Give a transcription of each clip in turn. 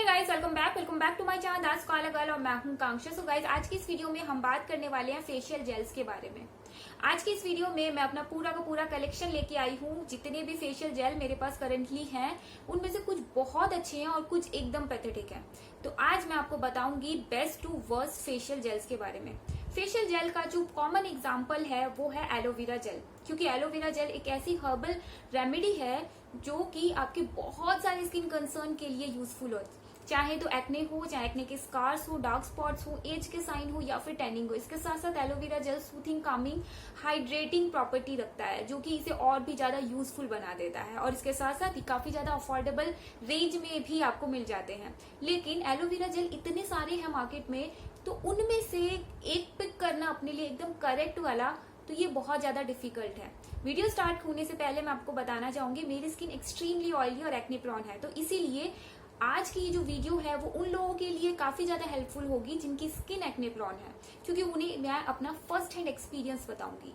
Guys, welcome back to my channel that's Kala girl और मैं हूं कांक्षा। सो गाइस, आज की इस वीडियो में हम बात करने वाले हैं फेशियल जेल्स के बारे में। आज की इस वीडियो में मैं अपना पूरा का पूरा कलेक्शन लेके आई हूँ। जितने भी फेशियल जेल मेरे पास करंटली हैं उनमें से कुछ बहुत अच्छे हैं और कुछ एकदम पैथेटिक हैं। तो आज मैं आपको बताऊंगी best to worst facial gels के बारे में। फेशियल जेल का जो कॉमन एग्जाम्पल है वो है एलोवेरा जेल, क्योंकि एलोवेरा जेल एक ऐसी हर्बल रेमेडी है जो कि आपके बहुत सारे स्किन कंसर्न के लिए यूजफुल हो, चाहे तो एक्ने हो, चाहे एक्ने के स्कार्स हो, डार्क स्पॉट्स हो, एज के साइन हो या फिर टैनिंग हो। इसके साथ साथ aloe vera gel soothing, Kameng, hydrating property रखता है जो कि इसे और भी ज्यादा यूजफुल बना देता है। और इसके साथ साथ काफी ज्यादा अफोर्डेबल रेंज में भी आपको मिल जाते हैं। लेकिन एलोवेरा जेल इतने सारे हैं मार्केट में, तो उनमें से एक पिक करना अपने लिए एकदम करेक्ट वाला, तो ये बहुत ज्यादा डिफिकल्ट है। वीडियो स्टार्ट होने से पहले मैं आपको बताना चाहूंगी मेरी स्किन एक्सट्रीमली ऑयली और एक्ने प्रोन है, तो इसीलिए आज की जो वीडियो है वो उन लोगों के लिए काफी ज्यादा हेल्पफुल होगी जिनकी स्किन एक्ने प्रोन है, क्योंकि उन्हें मैं अपना फर्स्ट हैंड एक्सपीरियंस बताऊंगी।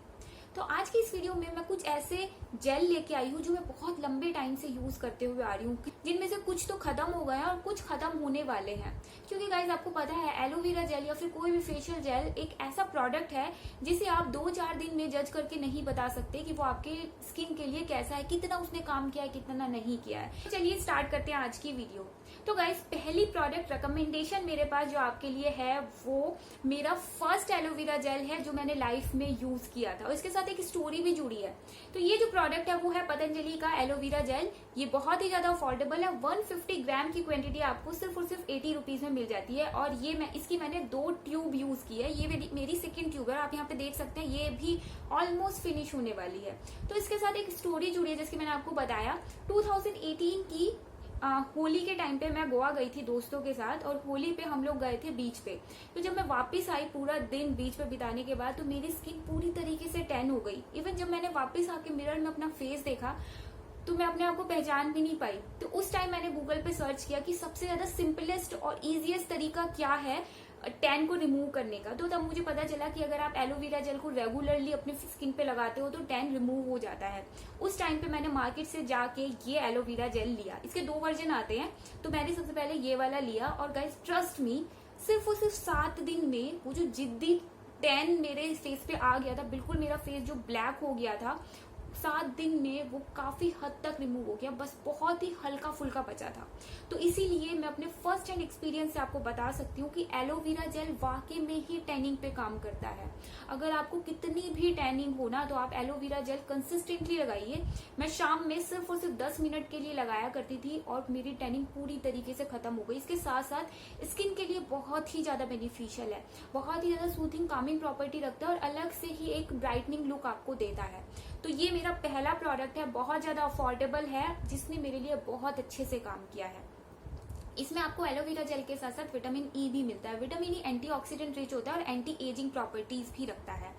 तो आज की इस वीडियो में मैं कुछ ऐसे जेल लेके आई हूँ जो मैं बहुत लंबे टाइम से यूज करते हुए आ रही हूँ, जिनमें से कुछ तो खत्म हो गए हैं और कुछ खत्म होने वाले हैं। क्योंकि गाइज आपको पता है एलोवेरा जेल या फिर कोई भी फेशियल जेल एक ऐसा प्रोडक्ट है जिसे आप 2-4 दिन में जज करके नहीं बता सकते कि वो आपके स्किन के लिए कैसा है, कितना उसने काम किया है, कितना नहीं किया है। तो चलिए स्टार्ट करते हैं आज की वीडियो। तो गाइज पहली प्रोडक्ट रिकमेंडेशन मेरे पास जो आपके लिए है वो मेरा फर्स्ट एलोवेरा जेल है जो मैंने लाइफ में यूज किया था, और इसके साथ एक स्टोरी भी जुड़ी है। तो ये जो प्रोडक्ट है वो है पतंजलि का एलोवेरा जेल। ये बहुत ही ज्यादा अफोर्डेबल है। 150 ग्राम की क्वांटिटी आपको सिर्फ और सिर्फ 80 रुपीज में मिल जाती है। और ये इसकी मैंने 2 ट्यूब यूज की है। ये मेरी सेकंड ट्यूब है, आप यहाँ पे देख सकते हैं। ये भी ऑलमोस्ट फिनिश होने वाली है। तो इसके साथ एक स्टोरी जुड़ी है जिसकी मैंने आपको बताया। 2018 की होली के टाइम पे मैं गोवा गई थी दोस्तों के साथ, और होली पे हम लोग गए थे बीच पे। तो जब मैं वापस आई पूरा दिन बीच पे बिताने के बाद, तो मेरी स्किन पूरी तरीके से टैन हो गई। इवन जब मैंने वापस आके मिरर में अपना फेस देखा तो मैं अपने आप को पहचान भी नहीं पाई। तो उस टाइम मैंने गूगल पे सर्च किया कि सबसे ज्यादा सिंपलेस्ट और इजीएस्ट तरीका क्या है टैन को रिमूव करने का। तो तब मुझे पता चला कि अगर आप एलोवेरा जेल को रेगुलरली अपने स्किन पे लगाते हो तो टैन रिमूव हो जाता है। उस टाइम पे मैंने मार्केट से जाके ये एलोवेरा जेल लिया। इसके 2 वर्जन आते हैं, तो मैंने सबसे पहले ये वाला लिया। और गाइस ट्रस्ट मी, सिर्फ और सिर्फ 7 दिन में वो जो जिद्दी टैन मेरे फेस पे आ गया था, बिल्कुल मेरा फेस जो ब्लैक हो गया था, 7 दिन में वो काफी हद तक रिमूव हो गया। बस बहुत ही हल्का फुल्का बचा था। तो इसीलिए मैं अपने फर्स्ट हैंड एक्सपीरियंस से आपको बता सकती हूँ कि एलोवेरा जेल वाकई में ही टैनिंग पे काम करता है। अगर आपको कितनी भी टैनिंग हो ना, तो आप एलोवेरा जेल कंसिस्टेंटली लगाइए। मैं शाम में सिर्फ और सिर्फ 10 मिनट के लिए लगाया करती थी और मेरी टैनिंग पूरी तरीके से खत्म हो गई। इसके साथ साथ स्किन के लिए बहुत ही ज्यादा बेनिफिशियल है, बहुत ही ज्यादा सूथिंग, कामिंग प्रॉपर्टी रखता है और अलग से ही एक ब्राइटनिंग लुक आपको देता है। तो ये मेरा पहला प्रोडक्ट है, बहुत ज्यादा अफोर्डेबल है, जिसने मेरे लिए बहुत अच्छे से काम किया है। इसमें आपको एलोवेरा जेल के साथ साथ विटामिन ई भी मिलता है। विटामिन ई एंटीऑक्सीडेंट रिच होता है और एंटी एजिंग प्रॉपर्टीज भी रखता है।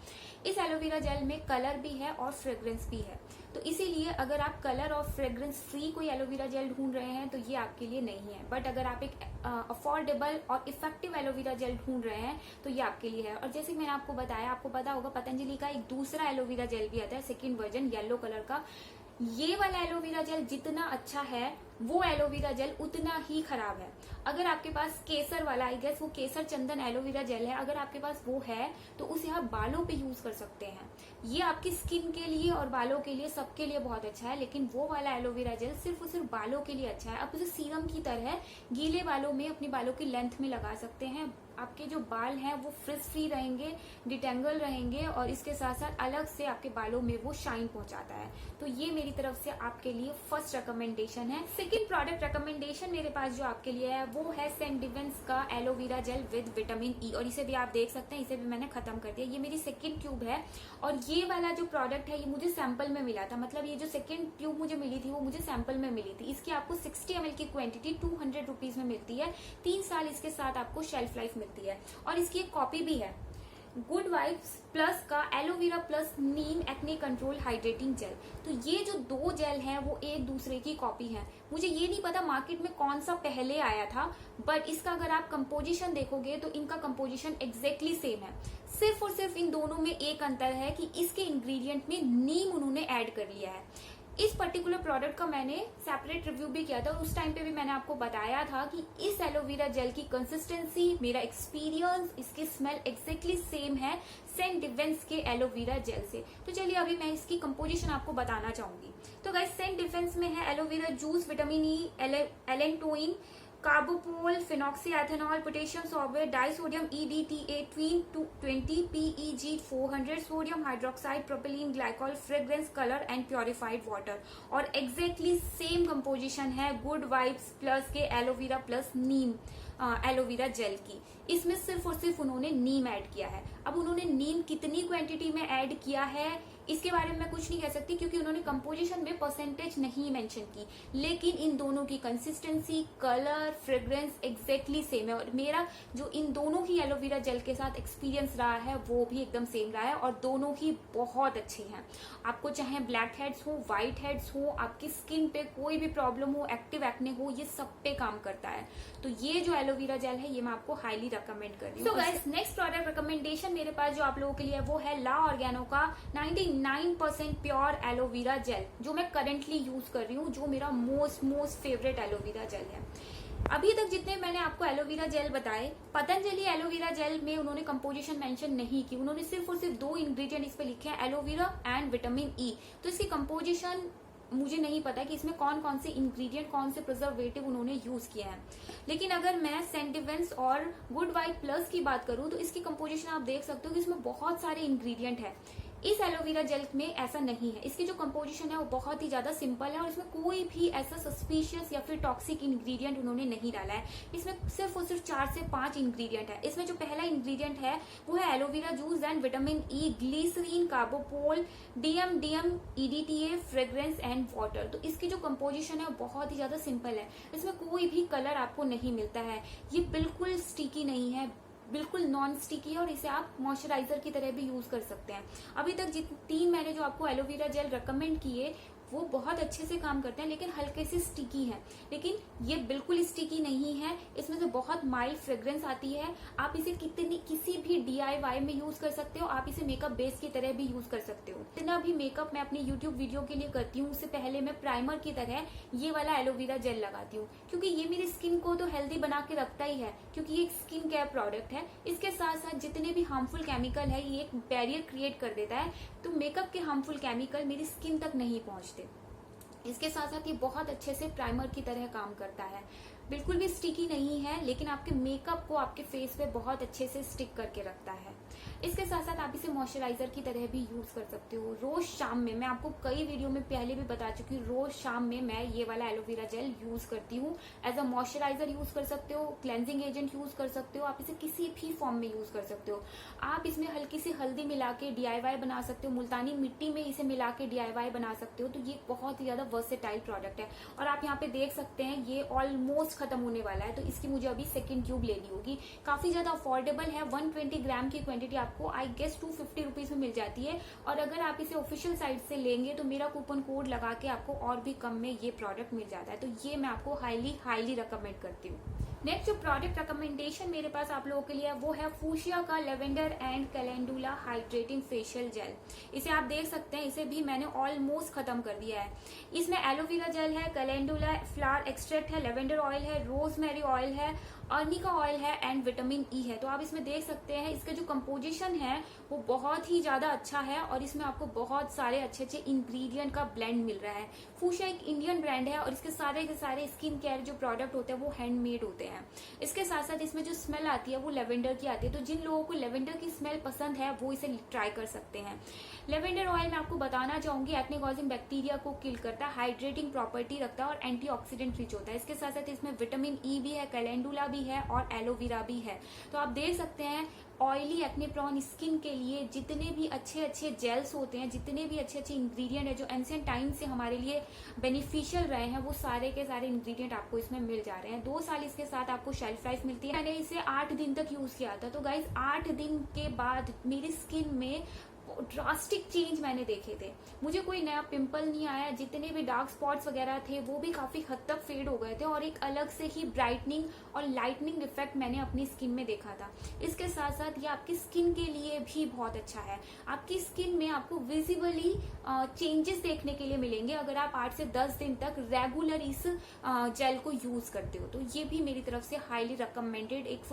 इस एलोवेरा जेल में कलर भी है और फ्रेग्रेंस भी है। तो इसीलिए अगर आप कलर और फ्रेग्रेंस फ्री कोई एलोवेरा जेल ढूंढ रहे हैं तो ये आपके लिए नहीं है। बट अगर आप एक अफोर्डेबल और इफेक्टिव एलोवेरा जेल ढूंढ रहे हैं तो ये आपके लिए है। और जैसे मैंने आपको बताया, आपको पता होगा पतंजलि का एक दूसरा एलोवेरा जेल भी आता है, सेकेंड वर्जन येलो कलर का। ये वाला एलोवेरा जेल जितना अच्छा है वो एलोवेरा जेल उतना ही खराब है। अगर आपके पास केसर वाला, आई गेस वो केसर चंदन एलोवेरा जेल है, अगर आपके पास वो है तो उसे आप बालों पे यूज कर सकते हैं। ये आपकी स्किन के लिए और बालों के लिए, सबके लिए बहुत अच्छा है। लेकिन वो वाला एलोवेरा जेल सिर्फ और सिर्फ बालों के लिए अच्छा है। आप उसे सीरम की तरह गीले बालों में, अपनी बालों की लेंथ में लगा सकते हैं। आपके जो बाल हैं वो फ्रिज फ्री रहेंगे, डिटेंगल रहेंगे, और इसके साथ साथ अलग से आपके बालों में वो शाइन पहुंचाता है। तो ये मेरी तरफ से आपके लिए फर्स्ट रिकमेंडेशन है। सेकंड प्रोडक्ट रिकमेंडेशन मेरे पास जो आपके लिए है वो है सेंडिवेंस का aloe vera gel with vitamin E, और इसे भी आप देख सकते हैं, इसे भी मैंने खत्म कर दिया। ये मेरी सेकंड ट्यूब है, और ये वाला जो प्रोडक्ट है ये मुझे सैंपल में मिला था। मतलब ये जो सेकंड ट्यूब मुझे मिली थी वो मुझे सैंपल में मिली थी। इसकी आपको 60 ml की क्वांटिटी 200 रुपीज में मिलती है। 3 साल इसके साथ आपको शेल्फ लाइफ मिलती है। और इसकी एक कॉपी भी है, गुड वाइब्स प्लस का एलोवेरा प्लस नीम एक्ने कंट्रोल हाइड्रेटिंग जेल। तो ये जो 2 जेल हैं वो एक दूसरे की कॉपी हैं। मुझे ये नहीं पता मार्केट में कौन सा पहले आया था, बट इसका अगर आप कंपोजिशन देखोगे तो इनका कंपोजिशन एग्जैक्टली सेम है। सिर्फ और सिर्फ इन दोनों में एक अंतर है कि इसके इंग्रेडिएंट में नीम उन्होंने ऐड कर लिया है। इस पर्टिकुलर प्रोडक्ट का मैंने सेपरेट रिव्यू भी किया था और उस टाइम पे भी मैंने आपको बताया था कि इस एलोवेरा जेल की कंसिस्टेंसी, मेरा एक्सपीरियंस, इसकी स्मेल एग्जैक्टली सेम है सेंट डिफेंस के एलोवेरा जेल से। तो चलिए अभी मैं इसकी कंपोजिशन आपको बताना चाहूंगी। तो गाइस सेंट डिफेंस में है aloe vera juice, vitamin E, allantoin, carbopol, phenoxyethanol, potassium sorbate, disodium EDTA 20, PEG 400, sodium hydroxide, propylene glycol, fragrance, colour and purified water. और एग्जैक्टली सेम कंपोजिशन है गुड वाइब्स प्लस के aloe vera plus neem aloe vera gel की। इसमें सिर्फ और सिर्फ उन्होंने नीम add किया है। अब उन्होंने नीम कितनी क्वांटिटी में ऐड किया है इसके बारे में मैं कुछ नहीं कह सकती, क्योंकि उन्होंने कंपोजिशन में परसेंटेज नहीं मेंशन की, लेकिन इन दोनों की consistency, colour, fragrance exactly same है। और मेरा जो इन दोनों ही एलोवेरा जेल के साथ एक्सपीरियंस रहा है वो भी एकदम सेम रहा है और दोनों ही बहुत अच्छे हैं। आपको चाहे ब्लैक हेड्स हो, व्हाइट हेड्स हो, आपकी स्किन पे कोई भी प्रॉब्लम हो, एक्टिव एक्ने हो, ये सब पे काम करता है। तो ये जो एलोवेरा जेल है ये मैं आपको हाईली रिकमेंड कर रही हूँ। सो गाइस, नेक्स्ट प्रोडक्ट रिकमेंडेशन मेरे पास जो आप लोगों के लिए है वो है ला ऑर्गेनो का 99% प्योर एलोवेरा जेल, जो मैं करेंटली यूज कर रही हूँ, जो मेरा मोस्ट फेवरेट एलोवेरा जेल है। अभी तक जितने मैंने आपको एलोवेरा जेल बताए, पतंजलि एलोवेरा जेल में उन्होंने कंपोजिशन मेंशन नहीं की। उन्होंने सिर्फ और सिर्फ 2 इंग्रेडिएंट इस पे लिखे हैं, एलोवेरा एंड विटामिन ई। तो इसकी कंपोजिशन मुझे नहीं पता कि इसमें कौन कौन से इंग्रेडिएंट, कौन से प्रिजर्वेटिव उन्होंने यूज किया है। लेकिन अगर मैं सेंट डिफेंस और गुड वाइब प्लस की बात करूं तो इसकी कंपोजिशन आप देख सकते हो कि इसमें बहुत सारे इंग्रेडिएंट है। इस एलोवेरा जेल में ऐसा नहीं है। इसकी जो कंपोजिशन है वो बहुत ही ज्यादा सिंपल है और इसमें कोई भी ऐसा सस्पिशियस या फिर टॉक्सिक इंग्रेडिएंट उन्होंने नहीं डाला है। इसमें सिर्फ और सिर्फ 4 से 5 इंग्रेडिएंट है। इसमें जो पहला इंग्रेडिएंट है वो है aloe vera juice and vitamin E, glycerine, carbopol, DMDM, EDTA, fragrance and water. तो इसकी जो कंपोजिशन है वो बहुत ही ज्यादा सिंपल है। इसमें कोई भी कलर आपको नहीं मिलता है। ये बिल्कुल स्टिकी नहीं है, बिल्कुल नॉन स्टिकी है और इसे आप मॉइस्चराइजर की तरह भी यूज कर सकते हैं। अभी तक जितनी मैंने जो आपको एलोवेरा जेल रिकमेंड किए वो बहुत अच्छे से काम करते हैं, लेकिन हल्के से स्टिकी है। लेकिन ये बिल्कुल स्टिकी नहीं है। इसमें से बहुत माइल्ड फ्रेग्रेंस आती है। आप इसे किसी भी DIY में यूज कर सकते हो। आप इसे मेकअप बेस की तरह भी यूज कर सकते हो। जितना भी मेकअप मैं अपनी यूट्यूब वीडियो के लिए करती हूँ उससे पहले मैं प्राइमर की तरह ये वाला एलोवेरा जेल लगाती हूँ, क्योंकि ये मेरी स्किन को तो हेल्दी बना के रखता ही है, क्योंकि ये एक स्किन केयर प्रोडक्ट है। इसके साथ साथ जितने भी हार्मफुल केमिकल है ये एक बैरियर क्रिएट कर देता है, तो मेकअप के हार्मफुल केमिकल मेरी स्किन तक नहीं पहुंचते। इसके साथ साथ ये बहुत अच्छे से प्राइमर की तरह काम करता है। बिल्कुल भी स्टिकी नहीं है, लेकिन आपके मेकअप को आपके फेस पे बहुत अच्छे से स्टिक करके रखता है। इसके साथ साथ आप इसे मॉइस्चराइजर की तरह भी यूज कर सकते हो। रोज शाम में, मैं आपको कई वीडियो में पहले भी बता चुकी हूँ, रोज शाम में मैं ये वाला एलोवेरा जेल यूज करती हूँ। एज अ मॉइस्चराइजर यूज कर सकते हो, क्लेंजिंग एजेंट यूज कर सकते हो, आप इसे किसी भी फॉर्म में यूज कर सकते हो। आप इसमें हल्की सी हल्दी मिला के DIY बना सकते हो, मुल्तानी मिट्टी में इसे मिला के DIY बना सकते हो। तो ये बहुत ही ज्यादा वर्सेटाइल प्रोडक्ट है। और आप यहाँ पे देख सकते हैं ये ऑलमोस्ट खत्म होने वाला है, तो इसकी मुझे अभी सेकेंड ट्यूब लेनी होगी। काफी ज्यादा अफोर्डेबल है। 120 ग्राम की क्वांटिटी आपको आई गेस 250 रुपीज में मिल जाती है। और अगर आप इसे ऑफिशियल साइट से लेंगे तो मेरा कूपन कोड लगा के आपको और भी कम में ये प्रोडक्ट मिल जाता है। तो ये मैं आपको हाईली रिकमेंड करती हूँ। नेक्स्ट जो प्रोडक्ट रिकमेंडेशन मेरे पास आप लोगों के लिए है वो है फूशिया का lavender and calendula hydrating facial gel. इसे आप देख सकते हैं, इसे भी मैंने ऑलमोस्ट खत्म कर दिया है। इसमें एलोवेरा जेल है, कैलेंडुला फ्लावर एक्सट्रैक्ट है, लेवेंडर ऑयल है, रोजमेरी ऑयल है, अर्निका ऑयल है एंड विटामिन ई है। तो आप इसमें देख सकते हैं इसका जो कंपोजिशन है वो बहुत ही ज्यादा अच्छा है और इसमें आपको बहुत सारे अच्छे इंग्रेडिएंट का ब्लेंड मिल रहा है। फूशिया एक इंडियन ब्रांड है और इसके सारे के सारे स्किन केयर जो प्रोडक्ट होते हैं वो हैंडमेड होते हैं। इसके साथ साथ इसमें जो स्मेल आती है वो लेवेंडर की आती है। तो जिन लोगों को लेवेंडर की स्मेल पसंद है वो इसे ट्राई कर सकते हैं। लेवेंडर ऑयल मैं आपको बताना चाहूंगी एक्ने कॉजिंग बैक्टीरिया को किल करता है, हाइड्रेटिंग प्रॉपर्टी रखता है और एंटीऑक्सीडेंट रिच होता है। इसके साथ साथ इसमें विटामिन ई भी है, कैलेंडुला भी है और एलोवेरा भी है। तो आप देख सकते हैं ऑयली एक्ने प्रोन स्किन के लिए जितने भी अच्छे जेल्स होते हैं, जितने भी अच्छे इंग्रेडिएंट है जो एंशिएंट टाइम से हमारे लिए बेनिफिशियल रहे हैं, वो सारे के सारे इंग्रेडिएंट आपको इसमें मिल जा रहे हैं। 2 साल इसके साथ आपको शेल्फ लाइफ मिलती है। मैंने इसे 8 दिन तक यूज किया था। तो गाइज 8 दिन के बाद मेरी स्किन में ड्रास्टिक चेंज मैंने देखे थे। मुझे कोई नया पिंपल नहीं आया, जितने भी डार्क स्पॉट्स वगैरह थे वो भी काफी हद तक फेड हो गए थे और एक अलग से ही ब्राइटनिंग और लाइटनिंग इफेक्ट मैंने अपनी स्किन में देखा था। इसके साथ साथ ये आपकी स्किन के लिए भी बहुत अच्छा है। आपकी स्किन में आपको विजिबली चेंजेस देखने के लिए मिलेंगे अगर आप 8 से 10 दिन तक रेगुलर इस जेल को यूज करते हो। तो ये भी मेरी तरफ से हाईली रिकमेंडेड एक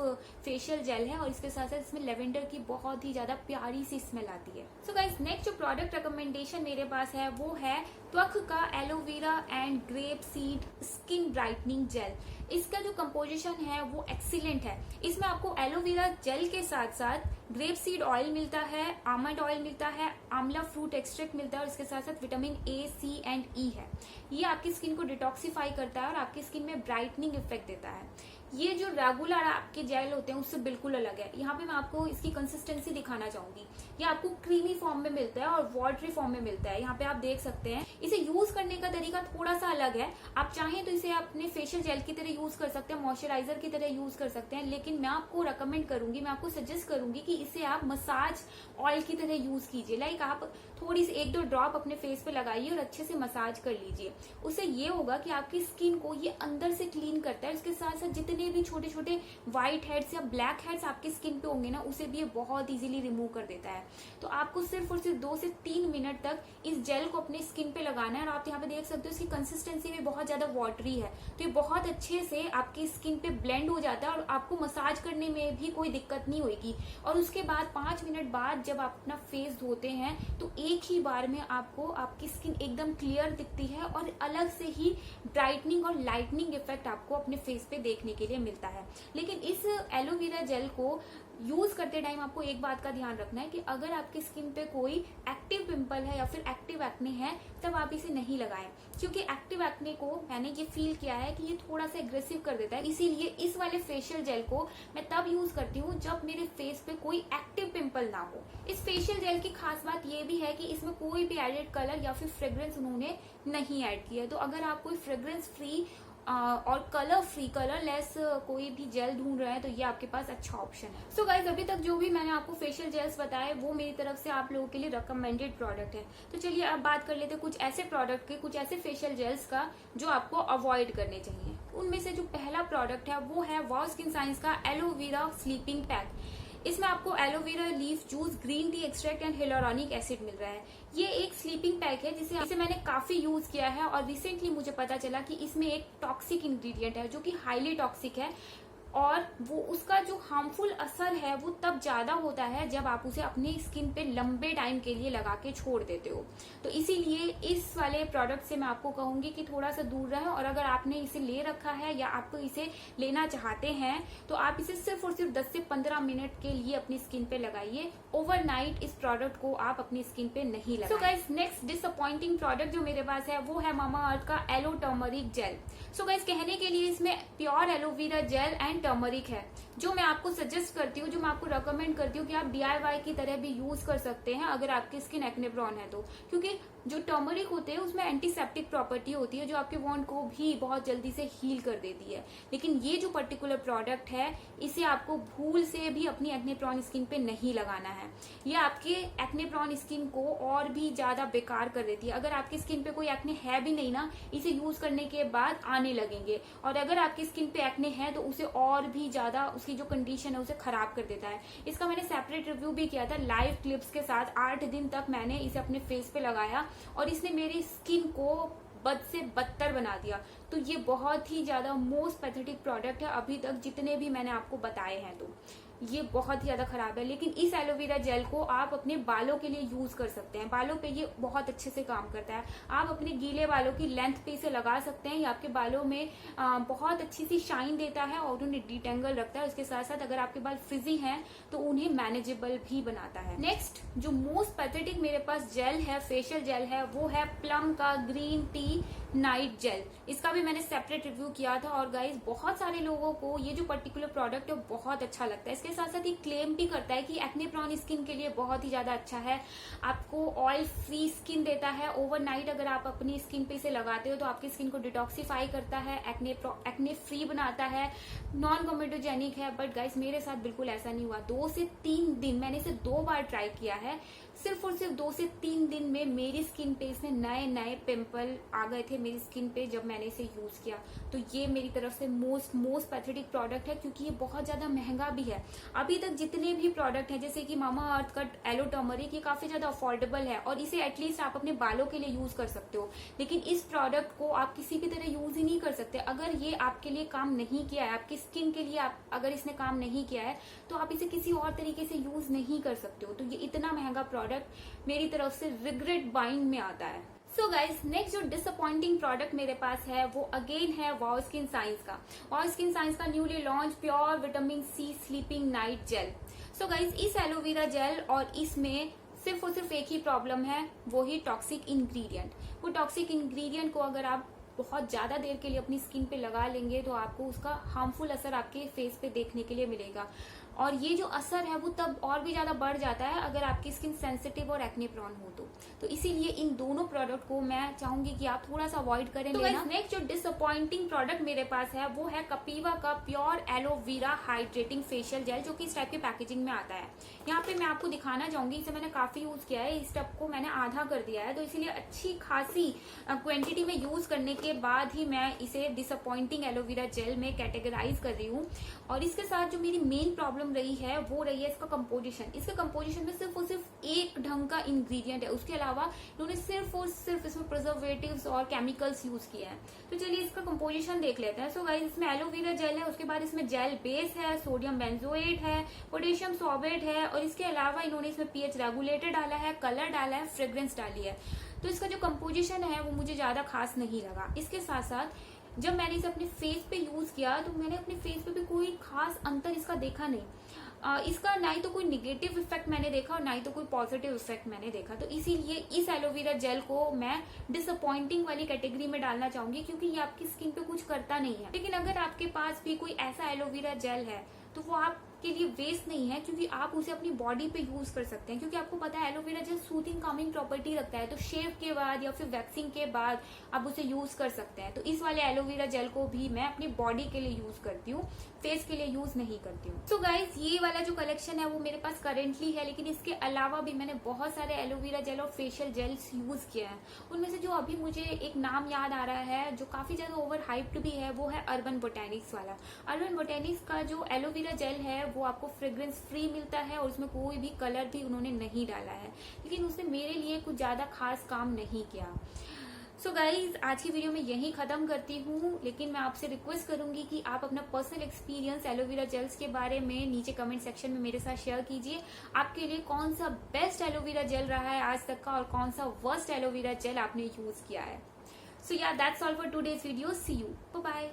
फेशियल जेल है और इसके साथ साथ इसमें लेवेंडर की बहुत ही ज्यादा प्यारी सी स्मेल आती है। सो गाइस, नेक्स्ट जो प्रोडक्ट रिकमेंडेशन मेरे पास है वो है त्वक का aloe vera and grape seed skin brightening jail. इसका जो कंपोजिशन है वो एक्सीलेंट है। इसमें आपको एलोवेरा जेल के साथ साथ ग्रेप सीड ऑयल मिलता है, आमंड ऑयल मिलता है, आंवला फ्रूट एक्सट्रैक्ट मिलता है और इसके साथ साथ विटामिन ए, सी एंड ई है। ये आपकी स्किन को डिटॉक्सिफाई करता है और आपकी स्किन में ब्राइटनिंग इफेक्ट देता है। ये जो रेगुलर आपके जेल होते हैं उससे बिल्कुल अलग है। यहाँ पे मैं आपको इसकी कंसिस्टेंसी दिखाना चाहूंगी। ये आपको क्रीमी फॉर्म में मिलता है और वाटरी फॉर्म में मिलता है। यहाँ पे आप देख सकते हैं। इसे यूज करने का तरीका थोड़ा सा अलग है। आप चाहें तो इसे अपने फेशियल जेल की तरह यूज कर सकते हैं, मॉइस्चराइजर की तरह यूज कर सकते हैं, लेकिन मैं आपको रिकमेंड करूंगी, मैं आपको सजेस्ट करूंगी कि इसे आप मसाज ऑयल की तरह यूज कीजिए। लाइक आप थोड़ी सी 1-2 ड्रॉप अपने फेस पे लगाइए और अच्छे से मसाज कर लीजिए। उससे ये होगा कि आपकी स्किन को ये अंदर से क्लीन करता है। इसके साथ साथ जितने भी छोटे छोटे व्हाइट हेड्स या ब्लैक हेड्स आपकी स्किन पे होंगे ना, उसे भी ये बहुत इजीली रिमूव कर देता है। तो आपको सिर्फ और सिर्फ 2 से 3 मिनट तक इस जेल को अपने स्किन पे लगाना है और आप यहाँ पे देख सकते हो इसकी कंसिस्टेंसी भी बहुत ज्यादा वाटरी है। तो ये बहुत अच्छे से आपकी स्किन पे ब्लेंड हो जाता है और आपको मसाज करने में भी कोई दिक्कत नहीं होगी। और उसके बाद 5 मिनट बाद जब आप अपना फेस धोते हैं तो एक ही बार में आपको आपकी स्किन एकदम क्लियर दिखती है और अलग से ही ब्राइटनिंग और लाइटनिंग इफेक्ट आपको अपने फेस पे देखने के लिए मिलता है। लेकिन इस एलोवेरा जेल को यूज करते टाइम आपको एक बात का ध्यान रखना है कि अगर आपकी स्किन पे कोई एक्टिव पिंपल है या फिर एक्टिव एक्ने है तब आप इसे नहीं लगाएं, क्योंकि एक्टिव एक्ने को मैंने ये फील किया है कि ये थोड़ा सा एग्रेसिव कर देता है। इसीलिए इस वाले फेशियल जेल को मैं तब यूज करती हूँ जब मेरे फेस पे कोई एक्टिव पिंपल ना हो। इस फेशियल जेल की खास बात ये भी है कि इसमें कोई भी एडेड कलर या फिर फ्रेग्रेंस उन्होंने नहीं ऐड किया है। तो अगर आप कोई फ्रेग्रेंस फ्री और कलर फ्री, कलरलेस कोई भी जेल ढूंढ रहे हैं तो ये आपके पास अच्छा ऑप्शन है। सो गाइज, अभी तक जो भी मैंने आपको फेशियल जेल्स बताए वो मेरी तरफ से आप लोगों के लिए रिकमेंडेड प्रोडक्ट है। तो चलिए अब बात कर लेते हैं कुछ ऐसे प्रोडक्ट के, कुछ ऐसे फेशियल जेल्स का जो आपको अवॉइड करने चाहिए। उनमें से जो पहला प्रोडक्ट है वो है वाव स्किन साइंस का एलोवेरा स्लीपिंग पैक। इसमें आपको aloe vera leaf juice, green tea extract and hyaluronic acid मिल रहा है। ये एक स्लीपिंग पैक है जिसे मैंने काफी यूज किया है और रिसेंटली मुझे पता चला कि इसमें एक टॉक्सिक इंग्रेडिएंट है जो कि हाईली टॉक्सिक है और वो उसका जो हार्मफुल असर है वो तब ज्यादा होता है जब आप उसे अपनी स्किन पे लंबे टाइम के लिए लगा के छोड़ देते हो। तो इसीलिए इस वाले प्रोडक्ट से मैं आपको कहूंगी कि थोड़ा सा दूर रहें और अगर आपने इसे ले रखा है या आप इसे लेना चाहते हैं तो आप इसे सिर्फ और सिर्फ 10 से 15 मिनट के लिए अपनी स्किन पे लगाइए। ओवरनाइट इस प्रोडक्ट को आप अपनी स्किन पे नहीं लगाएं। So guys, next disappointing product जो मेरे पास है वो है मामा अर्थ का aloe turmeric gel. So guys, कहने के लिए इसमें pure aloe vera gel and turmeric है, जो मैं आपको सजेस्ट करती हूँ, जो मैं आपको रेकमेंड करती हूँ कि आप DIY की तरह भी यूज कर सकते हैं अगर आपकी स्किन एक्ने प्रोन है तो। क्योंकि जो टर्मरिक होते हैं उसमें एंटीसेप्टिक प्रॉपर्टी होती है जो आपके वॉन्ड को भी बहुत जल्दी से हील कर देती है। लेकिन ये जो पर्टिकुलर प्रोडक्ट है इसे आपको भूल से भी अपनी एक्ने प्रोन स्किन पे नहीं लगाना है। ये आपके एक्ने प्रोन स्किन को और भी ज्यादा बेकार कर देती है। अगर आपकी स्किन पे कोई एक्ने है भी नहीं ना, इसे यूज करने के बाद आने लगेंगे, और अगर आपकी स्किन पे एक्ने है तो उसे और भी ज्यादा उसकी जो कंडीशन है उसे खराब कर देता है। इसका मैंने सेपरेट रिव्यू भी किया था लाइव क्लिप्स के साथ। 8 दिन तक मैंने इसे अपने फेस पे लगाया और इसने मेरी स्किन को बद से बदतर बना दिया। तो ये बहुत ही ज्यादा मोस्ट पैथेटिक प्रोडक्ट है अभी तक जितने भी मैंने आपको बताए हैं। तो ये बहुत ही ज्यादा खराब है। लेकिन इस एलोवेरा जेल को आप अपने बालों के लिए यूज कर सकते हैं। बालों पे ये बहुत अच्छे से काम करता है। आप अपने गीले बालों की लेंथ पे इसे लगा सकते हैं। ये आपके बालों में बहुत अच्छी सी शाइन देता है और उन्हें डिटेंगल रखता है। उसके साथ साथ अगर आपके बाल फ्रिजी हैं तो उन्हें मैनेजेबल भी बनाता है। नेक्स्ट जो मोस्ट पैथेटिक मेरे पास जेल है, फेशियल जेल है, वो है प्लम का ग्रीन टी नाइट जेल। इसका भी मैंने सेपरेट रिव्यू किया था और गाइज बहुत सारे लोगों को ये जो पर्टिकुलर प्रोडक्ट है बहुत अच्छा लगता है। इसके साथ साथ ये क्लेम भी करता है कि एक्ने प्रोन स्किन के लिए बहुत ही ज्यादा अच्छा है। आपको ऑयल फ्री स्किन देता है। ओवरनाइट अगर आप अपनी स्किन पे इसे लगाते हो तो आपकी स्किन को डिटॉक्सिफाई करता है, एक्ने फ्री बनाता है, नॉन कोमेटोजेनिक है। बट गाइस मेरे साथ बिल्कुल ऐसा नहीं हुआ। 2 से 3 दिन मैंने इसे 2 बार ट्राई किया है, सिर्फ और सिर्फ 2 से 3 दिन में मेरी स्किन पे इसमें नए नए पिंपल आ गए थे मेरी स्किन पे जब मैंने इसे यूज किया। तो ये मेरी तरफ से मोस्ट पैथेटिक प्रोडक्ट है, क्योंकि ये बहुत ज्यादा महंगा भी है। अभी तक जितने भी प्रोडक्ट हैं जैसे कि मामा अर्थ का एलो टर्मरिक, ये काफी ज्यादा अफोर्डेबल है और इसे एटलीस्ट आप अपने बालों के लिए यूज कर सकते हो, लेकिन इस प्रोडक्ट को आप किसी भी तरह यूज ही नहीं कर सकते। अगर ये आपके लिए काम नहीं किया है, आपकी स्किन के लिए अगर इसने काम नहीं किया है, तो आप इसे किसी और तरीके से यूज नहीं कर सकते हो। तो ये इतना महंगा प्रोडक्ट मेरी तरफ से रिग्रेट बाइंग में आता है। सो गाइज, नेक्स्ट जो डिसअपॉइंटिंग प्रोडक्ट मेरे पास है वो अगेन है वाओ स्किन साइंस का। वाओ स्किन साइंस का newly launch pure vitamin C sleeping night gel. So guys, इस एलोवेरा जेल और इसमें सिर्फ और सिर्फ एक ही प्रॉब्लम है, वो ही टॉक्सिक इंग्रेडिएंट। वो टॉक्सिक इंग्रेडिएंट को अगर आप बहुत ज्यादा देर के लिए अपनी स्किन पे लगा लेंगे तो आपको उसका हार्मफुल असर आपके फेस पे देखने के लिए मिलेगा। और ये जो असर है वो तब और भी ज्यादा बढ़ जाता है अगर आपकी स्किन सेंसिटिव और एक्ने प्रोन हो तो इसीलिए इन दोनों प्रोडक्ट को मैं चाहूंगी कि आप थोड़ा सा अवॉइड करें। तो नेक्स्ट जो डिसअपॉइंटिंग प्रोडक्ट मेरे पास है वो है कपीवा का pure aloe vera hydrating facial gel, जो कि इस टाइप के पैकेजिंग में आता है। यहाँ पे मैं आपको दिखाना चाहूंगी, इसे मैंने काफी यूज किया है, इस टब को मैंने आधा कर दिया है, तो इसीलिए अच्छी खासी क्वांटिटी में यूज करने के बाद ही मैं इसे डिसअपॉइंटिंग एलोवेरा जेल में कैटेगराइज कर रही हूँ। और इसके साथ जो मेरी मेन प्रॉब्लम रही है वो रही है इसका कंपोजिशन। इसके कंपोजिशन में सिर्फ और सिर्फ एक ढंग का इंग्रेडिएंट है, उसके अलावा इन्होंने सिर्फ और सिर्फ इसमें प्रिजर्वेटिव्स और केमिकल्स यूज किए हैं। तो चलिए इसका कंपोजिशन देख लेते हैं। सो गाइस, इसमें एलोवेरा जेल है, उसके बाद इसमें जेल बेस है, सोडियम बेंजोएट है, पोटेशियम सॉर्बेट है, और इसके अलावा इन्होंने इसमें पीएच रेगुलेटर डाला है, कलर डाला है, फ्रेग्रेंस डाली है। तो इसका जो कंपोजिशन है वो मुझे ज्यादा खास नहीं लगा। इसके साथ साथ जब मैंने इसे अपने फेस पे यूज किया तो मैंने अपने फेस पे भी कोई खास अंतर इसका देखा नहीं। इसका ना ही तो कोई निगेटिव इफेक्ट मैंने देखा और ना ही तो कोई पॉजिटिव इफेक्ट मैंने देखा। तो इसीलिए इस एलोवेरा जेल को मैं डिसअपॉइंटिंग वाली कैटेगरी में डालना चाहूंगी, क्योंकि ये आपकी स्किन पे कुछ करता नहीं है। लेकिन अगर आपके पास भी कोई ऐसा एलोवेरा जेल है तो वो आपके लिए वेस्ट नहीं है, क्योंकि आप उसे अपनी बॉडी पे यूज कर सकते हैं। क्योंकि आपको पता है aloe vera gel soothing Kameng property रखता है, तो शेव के बाद या फिर वैक्सिंग के बाद आप उसे यूज कर सकते हैं। तो इस वाले एलोवेरा जेल को भी मैं अपनी बॉडी के लिए यूज करती हूँ, फेस के लिए यूज नहीं करती हूँ। सो गाइज, ये वाला जो कलेक्शन है वो मेरे पास करेंटली है, लेकिन इसके अलावा भी मैंने बहुत सारे एलोवेरा जेल और फेशियल जेल्स यूज किए हैं। उनमें से जो अभी मुझे एक नाम याद आ रहा है जो काफी ज्यादा ओवर हाइप्ड भी है, वो है अर्बन बोटेनिक्स वाला। अर्बन बोटेनिक्स का जो एलोवेरा जेल है वो आपको फ्रेग्रेंस फ्री मिलता है और उसमें कोई भी कलर भी उन्होंने नहीं डाला है, लेकिन उसने मेरे लिए कुछ ज्यादा खास काम नहीं किया। सो गाइज, आज की वीडियो में यही खत्म करती हूँ, लेकिन मैं आपसे रिक्वेस्ट करूंगी कि आप अपना पर्सनल एक्सपीरियंस एलोवेरा जेल्स के बारे में नीचे कमेंट सेक्शन में मेरे साथ शेयर कीजिए। आपके लिए कौन सा बेस्ट एलोवेरा जेल रहा है आज तक का और कौन सा वर्स्ट एलोवेरा जेल आपने यूज किया है। So yeah that's all for today's video. See you, bye bye.